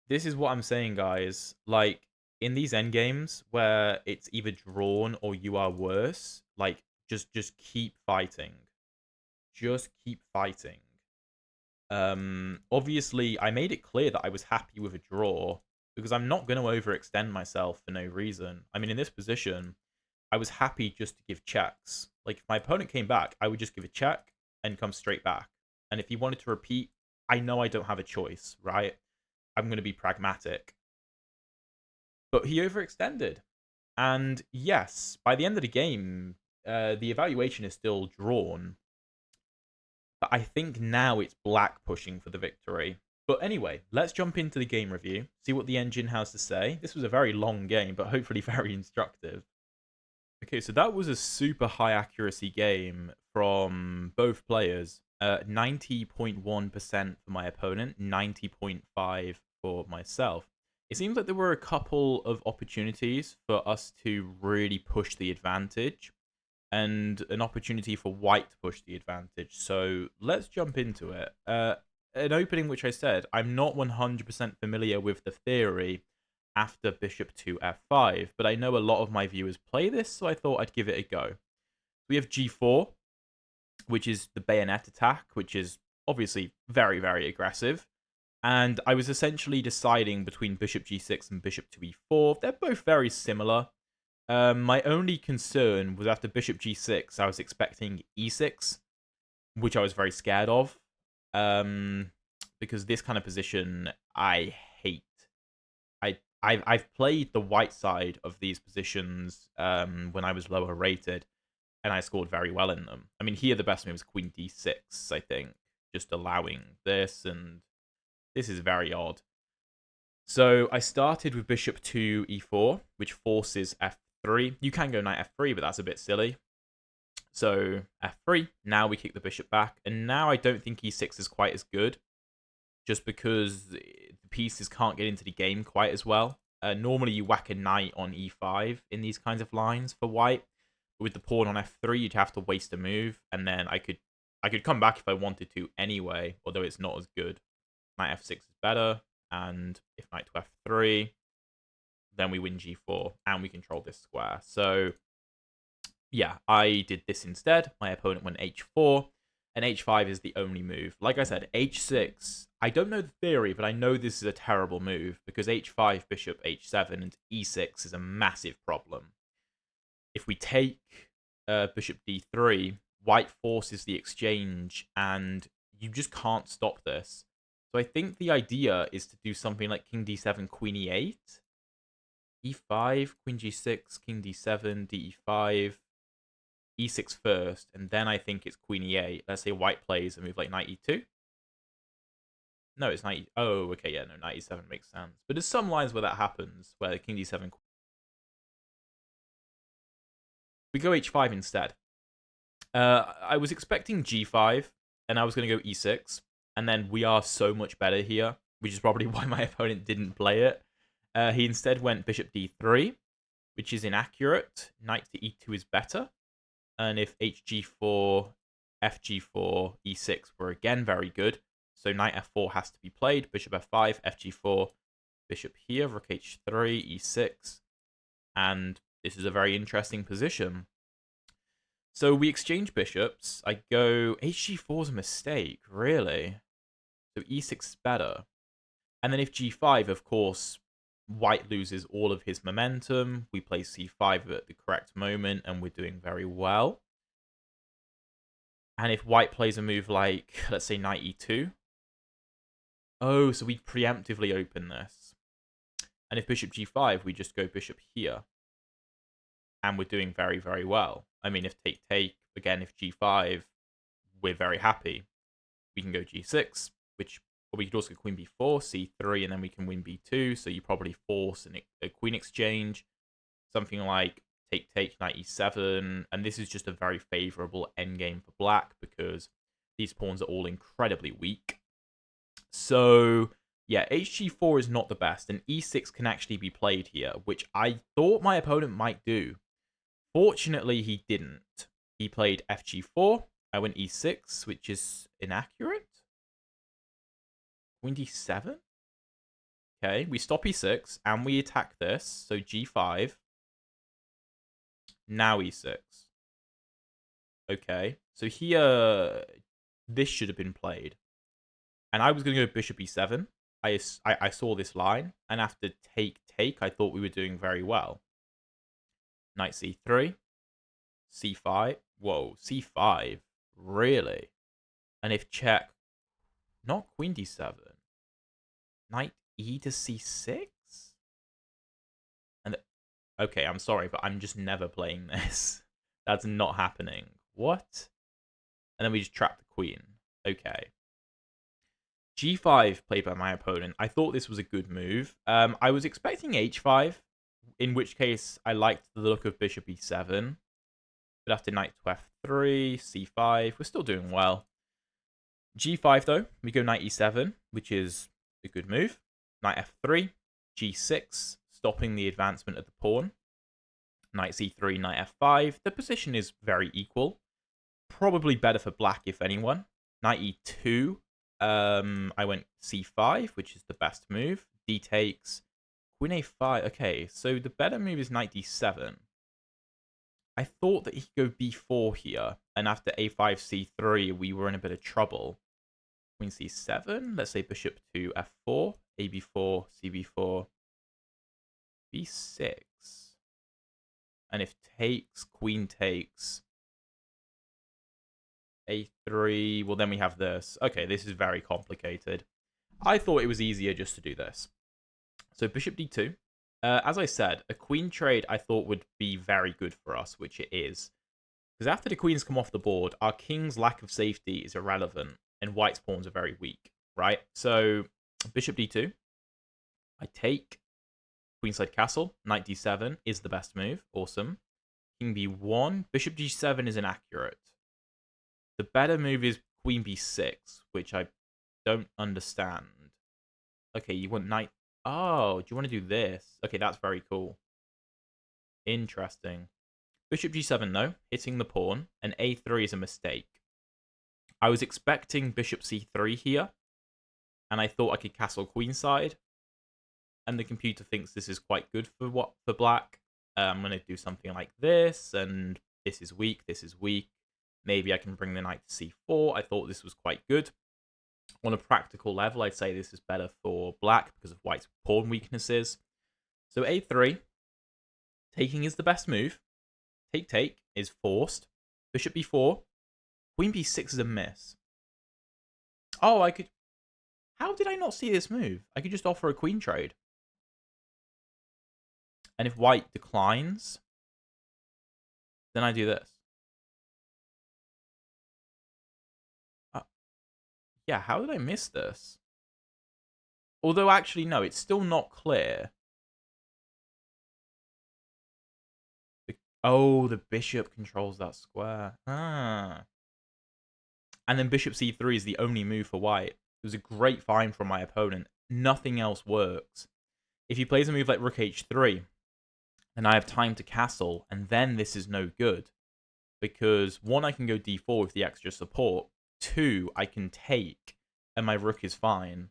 this is what I'm saying, guys. Like, in these endgames where it's either drawn or you are worse, like, just keep fighting. Just keep fighting. Obviously, I made it clear that I was happy with a draw, because I'm not going to overextend myself for no reason. I mean, in this position, I was happy just to give checks. Like, if my opponent came back, I would just give a check and come straight back. And if he wanted to repeat, I know I don't have a choice, right? I'm going to be pragmatic. But he overextended. And yes, by the end of the game, the evaluation is still drawn. But I think now it's black pushing for the victory. But anyway, let's jump into the game review, see what the engine has to say. This was a very long game, but hopefully very instructive. Okay, so that was a super high accuracy game from both players. 90.1% for my opponent, 90.5 for myself. It seems like there were a couple of opportunities for us to really push the advantage, and an opportunity for white to push the advantage. So let's jump into it. An opening which I said, I'm not 100% familiar with the theory after bishop to f5, but I know a lot of my viewers play this, so I thought I'd give it a go. We have g4, which is the bayonet attack, which is obviously very, very aggressive. And I was essentially deciding between bishop g6 and bishop to e4. They're both very similar. My only concern was after bishop g6, I was expecting e6, which I was very scared of. Because this kind of position, I hate. I've played the white side of these positions when I was lower rated, and I scored very well in them. I mean, here the best move is queen d6, I think, just allowing this, and this is very odd. So I started with bishop to e4, which forces f3. You can go knight f3, but that's a bit silly. So f3, now we kick the bishop back, and now I don't think e6 is quite as good, just because the pieces can't get into the game quite as well. Normally you whack a knight on e5 in these kinds of lines for white. With the pawn on f3, you'd have to waste a move, and then I could come back if I wanted to anyway, although it's not as good. Knight f6 is better, and if knight to f3, then we win g4, and we control this square. So yeah, I did this instead. My opponent went h4, and h5 is the only move. Like I said, h6, I don't know the theory, but I know this is a terrible move, because h5, bishop h7, and e6 is a massive problem. If we take bishop d3, white forces the exchange, and you just can't stop this. So I think the idea is to do something like king d7, queen e8, e5, queen g6, king d7, d5, e6 first, and then I think it's queen e8. Let's say white plays a move like knight e2. No, it's knight oh, okay, yeah, no, knight e7 makes sense. But there's some lines where that happens, where king d7... We go h5 instead. I was expecting g5, and I was going to go e6, and then we are so much better here, which is probably why my opponent didn't play it. He instead went bishop d3, which is inaccurate. Knight to e2 is better. And if hg4, fg4, e6 were again very good, so knight f4 has to be played. Bishop f5, fg4, bishop here, rook h3, e6, and this is a very interesting position. So we exchange bishops. I go hg4 is a mistake, really. So e6 is better. And then if g5, of course, white loses all of his momentum. We play c5 at the correct moment, and we're doing very well. And if white plays a move like, let's say, knight e2. Oh, so we preemptively open this. And if bishop g5, we just go bishop here. And we're doing very, very well. I mean, if take, again, if g5, we're very happy. We can go g6, which... Or we could also go queen b4, c3, and then we can win b2. So you probably force a queen exchange. Something like take, knight e7. And this is just a very favorable endgame for black, because these pawns are all incredibly weak. So yeah, hg4 is not the best. And e6 can actually be played here, which I thought my opponent might do. Fortunately, he didn't. He played fg4. I went e6, which is inaccurate. Queen d7? Okay, we stop e6, and we attack this. So g5. Now e6. Okay, so here, this should have been played. And I was going to go bishop e7. I saw this line, and after take, I thought we were doing very well. Knight c3. c5. Whoa, c5? Really? And if check... Not queen d7. Knight e to c6? And okay, I'm sorry, but I'm just never playing this. That's not happening. What? And then we just trap the queen. Okay. G5 played by my opponent. I thought this was a good move. I was expecting H5, in which case I liked the look of bishop E7. But after knight to F3, C5, we're still doing well. G5 though, we go knight E7, which is a good move. Knight F3, G6, stopping the advancement of the pawn. Knight C3, knight F5. The position is very equal. Probably better for black, if anyone. Knight E2. I went C5, which is the best move. D takes. Queen A5. Okay, so the better move is knight D7. I thought that he could go B4 here. And after A5, C3, we were in a bit of trouble. Queen C7. Let's say bishop to F4. AB4, CB4. B6. And if takes, queen takes, A3, well, then we have this. Okay, this is very complicated. I thought it was easier just to do this. So bishop D2. As I said, a queen trade I thought would be very good for us, which it is. Because after the queens come off the board, our king's lack of safety is irrelevant, and white's pawns are very weak, right? So bishop D2. I take. Queenside castle, knight D7 is the best move. Awesome. King B1. Bishop G7 is inaccurate. The better move is Queen B6, which I don't understand. Okay, you want knight... Oh, do you want to do this? Okay, that's very cool. Interesting. Bishop G7, no. Hitting the pawn. And A3 is a mistake. I was expecting Bishop C3 here. And I thought I could castle queenside. And the computer thinks this is quite good for black. I'm going to do something like this, and this is weak, this is weak. Maybe I can bring the knight to C4. I thought this was quite good. On a practical level, I'd say this is better for black because of white's pawn weaknesses. So A3, taking is the best move. Take is forced. Bishop B4. Queen B6 is a miss. Oh, I could... How did I not see this move? I could just offer a queen trade. And if white declines, then I do this. Yeah, how did I miss this? Although, actually, no, it's still not clear. Oh, the bishop controls that square. Ah. And then bishop c3 is the only move for white. It was a great find from my opponent. Nothing else works. If he plays a move like rook h3, then I have time to castle, and then this is no good. Because, one, I can go d4 with the extra support. Two, I can take, and my rook is fine.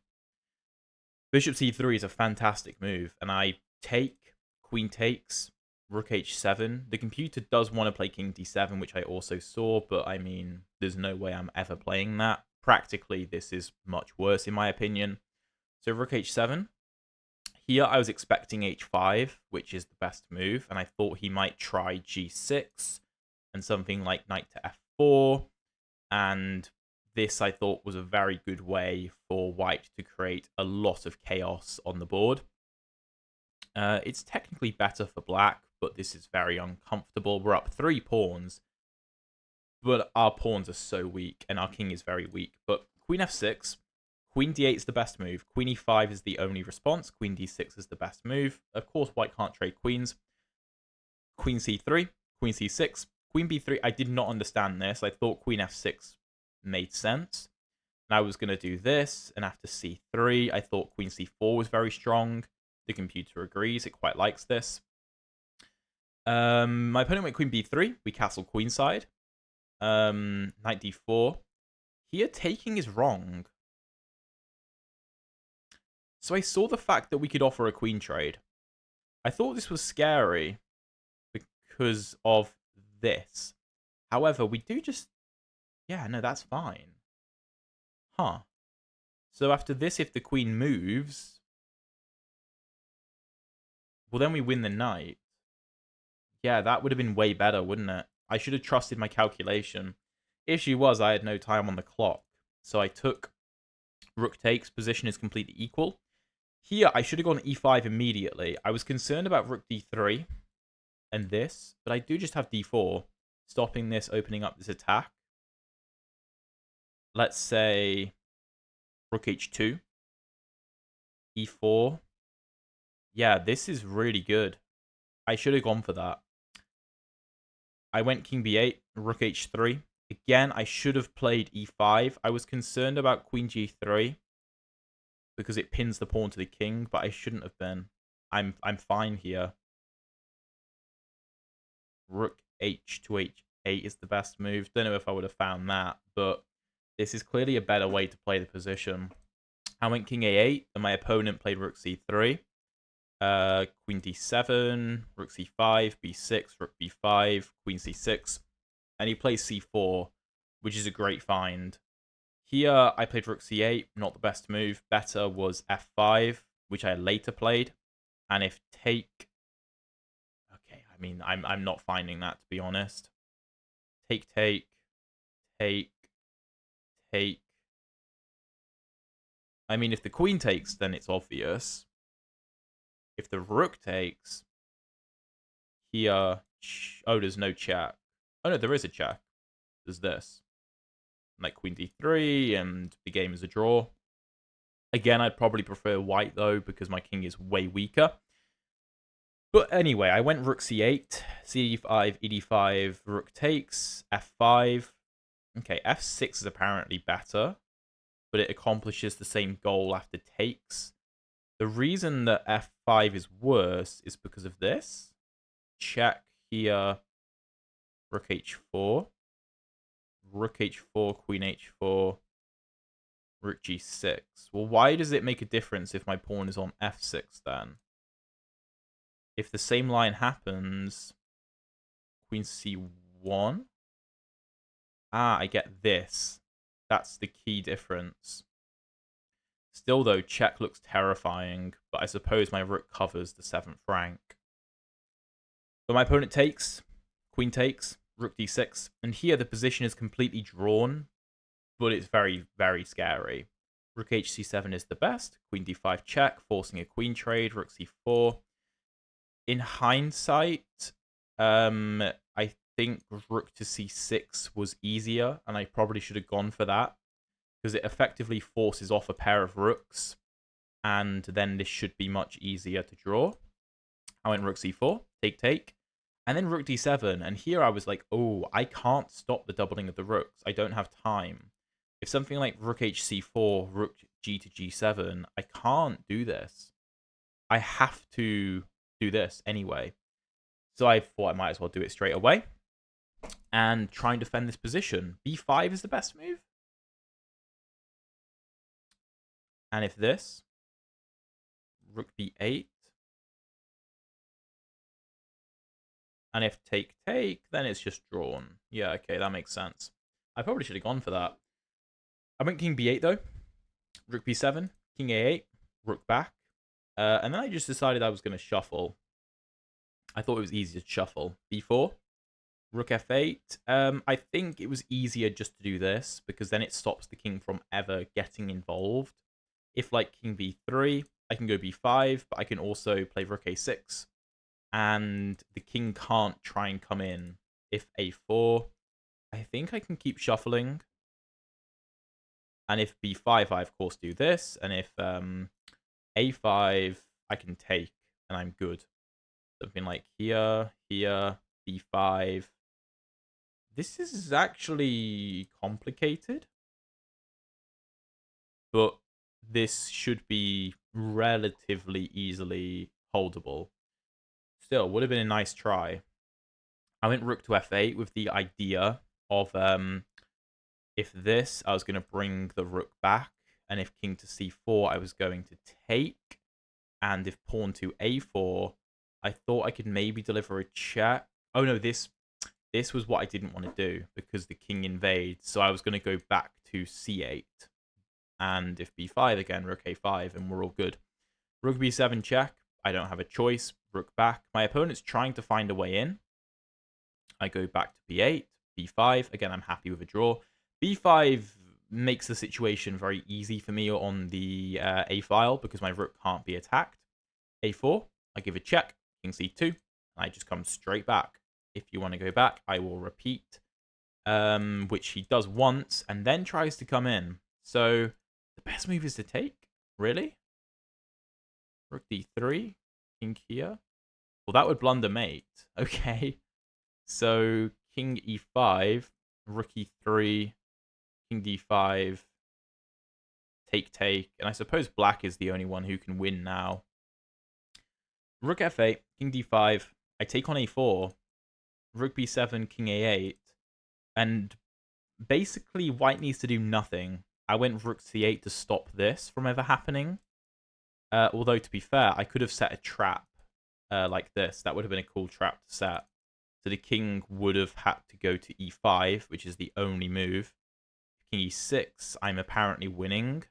Bishop c3 is a fantastic move, and I take, queen takes, rook h7. The computer does want to play king d7, which I also saw, but I mean, there's no way I'm ever playing that. Practically, this is much worse in my opinion. So rook h7. Here, I was expecting h5, which is the best move, and I thought he might try g6 and something like knight to f4, and this I thought was a very good way for white to create a lot of chaos on the board. It's technically better for black, but this is very uncomfortable. We're up 3 pawns, but our pawns are so weak, and our king is very weak. But queen f6, queen d8 is the best move. Queen e5 is the only response. Queen d6 is the best move. Of course, white can't trade queens. Queen c3, queen c6, queen b3. I did not understand this. I thought queen f6 made sense. And I was going to do this, and after c3, I thought queen c4 was very strong. The computer agrees. It quite likes this. My opponent went queen b3. We castle queenside. Knight d4. Here, taking is wrong. So I saw the fact that we could offer a queen trade. I thought this was scary because of this. However, we do just... Yeah, no, that's fine. Huh. So after this, if the queen moves... Well, then we win the knight. Yeah, that would have been way better, wouldn't it? I should have trusted my calculation. Issue was I had no time on the clock. So I took rook takes. Position is completely equal. Here, I should have gone e5 immediately. I was concerned about rook d3 and this, but I do just have d4, stopping this, opening up this attack. Let's say rook h2, e4. Yeah, this is really good. I should have gone for that. I went king b8, rook h3. Again, I should have played e5. I was concerned about queen g3 because it pins the pawn to the king, but I shouldn't have been. I'm fine here. Rook h to h8 is the best move. Don't know if I would have found that, but this is clearly a better way to play the position. I went king a8, and my opponent played rook c3. Queen d7, rook c5, b6, rook b5, queen c6. And he plays c4, which is a great find. Here, I played rook c8, not the best move. Better was f5, which I later played. And if take... Okay, I mean, I'm not finding that, to be honest. Take, take, take, take. I mean, if the queen takes, then it's obvious. If the rook takes, here... Oh, there's no check. Oh, no, there is a check. There's this. Like queen d3, and the game is a draw. Again, I'd probably prefer white, though, because my king is way weaker. But anyway, I went rook c8, c5, ed5, rook takes, f5. Okay, f6 is apparently better, but it accomplishes the same goal after takes. The reason that f5 is worse is because of this. Check here, rook h4. Rook h4, queen h4, rook g6. Well, why does it make a difference if my pawn is on f6 then? If the same line happens, queen c1. Ah, I get this. That's the key difference. Still, though, check looks terrifying, but I suppose my rook covers the 7th rank. But my opponent takes, queen takes, rook d6, and here the position is completely drawn, but it's very, very scary. Rook hc7 is the best, queen d5 check, forcing a queen trade, rook c4. In hindsight, I think rook to c6 was easier, and I probably should have gone for that, because it effectively forces off a pair of rooks, and then this should be much easier to draw. I went rook c4, take, take. And then rook d7, and here I was like, oh, I can't stop the doubling of the rooks. I don't have time. If something like rook hc4, rook g to g7, I can't do this. I have to do this anyway. So I thought I might as well do it straight away and try and defend this position. b5 is the best move. And if this, rook b8, and if take, take, then it's just drawn. Yeah, okay, that makes sense. I probably should have gone for that. I went king b8, though. Rook b7, king a8, rook back. And then I just decided I was going to shuffle. I thought it was easier to shuffle. b4, rook f8. I think it was easier just to do this, because then it stops the king from ever getting involved. If, like, king b3, I can go b5, but I can also play rook a6. And the king can't try and come in. If a4, I think I can keep shuffling. And if b5, I of course do this. And if a5, I can take, and I'm good. Something like here, here, b5. This is actually complicated, but this should be relatively easily holdable. Still, would have been a nice try. I went rook to f8 with the idea of if this, I was going to bring the rook back, and if king to c4, I was going to take, and if pawn to a4, I thought I could maybe deliver a check. Oh no, this was what I didn't want to do, because the king invades, so I was going to go back to c8, and if b5 again, rook a5, and we're all good. Rook b7 check, I don't have a choice, rook back. My opponent's trying to find a way in. I go back to b8, b5, again I'm happy with a draw. b5 makes the situation very easy for me on the a file, because my rook can't be attacked. a4, I give a check, king c2, and I just come straight back. If you want to go back, I will repeat, which he does once, and then tries to come in. So the best move is to take? Really? Rook d3, king here. Well, that would blunder mate. Okay. So king e5, rook e3, king d5, take. And I suppose black is the only one who can win now. Rook f8, king d5. I take on a4. Rook b7, king a8. And basically, white needs to do nothing. I went rook c8 to stop this from ever happening. Although, to be fair, I could have set a trap like this. That would have been a cool trap to set. So the king would have had to go to e5, which is the only move. King e6, I'm apparently winning.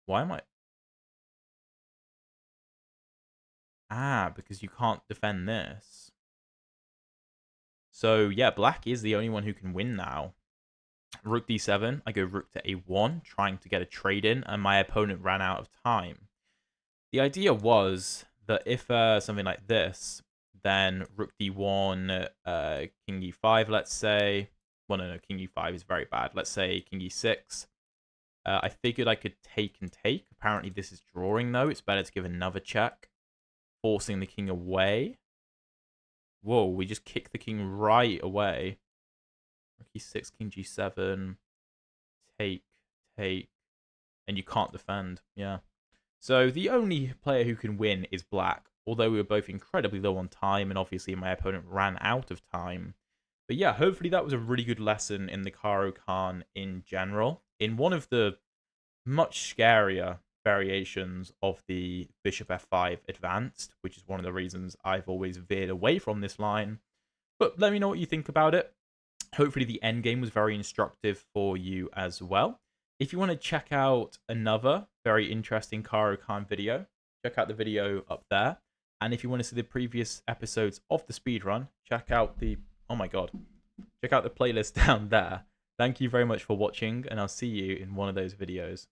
Why am I... Ah, because you can't defend this. So, yeah, black is the only one who can win now. Rook d7, I go rook to a1, trying to get a trade in, and my opponent ran out of time. The idea was that if something like this, then rook d1, king e5, let's say. Well, no, king e5 is very bad. Let's say king e6. I figured I could take and take. Apparently this is drawing, though. It's better to give another check, forcing the king away. Whoa, we just kicked the king right away. Rook e6, king g7, take, and you can't defend. Yeah. So the only player who can win is black, although we were both incredibly low on time, and obviously my opponent ran out of time. But yeah, hopefully that was a really good lesson in the Caro Kann in general. In one of the much scarier variations of the bishop f5 advanced, which is one of the reasons I've always veered away from this line. But let me know what you think about it. Hopefully the endgame was very instructive for you as well. If you want to check out another very interesting Caro Kann video, check out the video up there. And if you want to see the previous episodes of the speedrun, check out the... Oh my god. Check out the playlist down there. Thank you very much for watching, and I'll see you in one of those videos.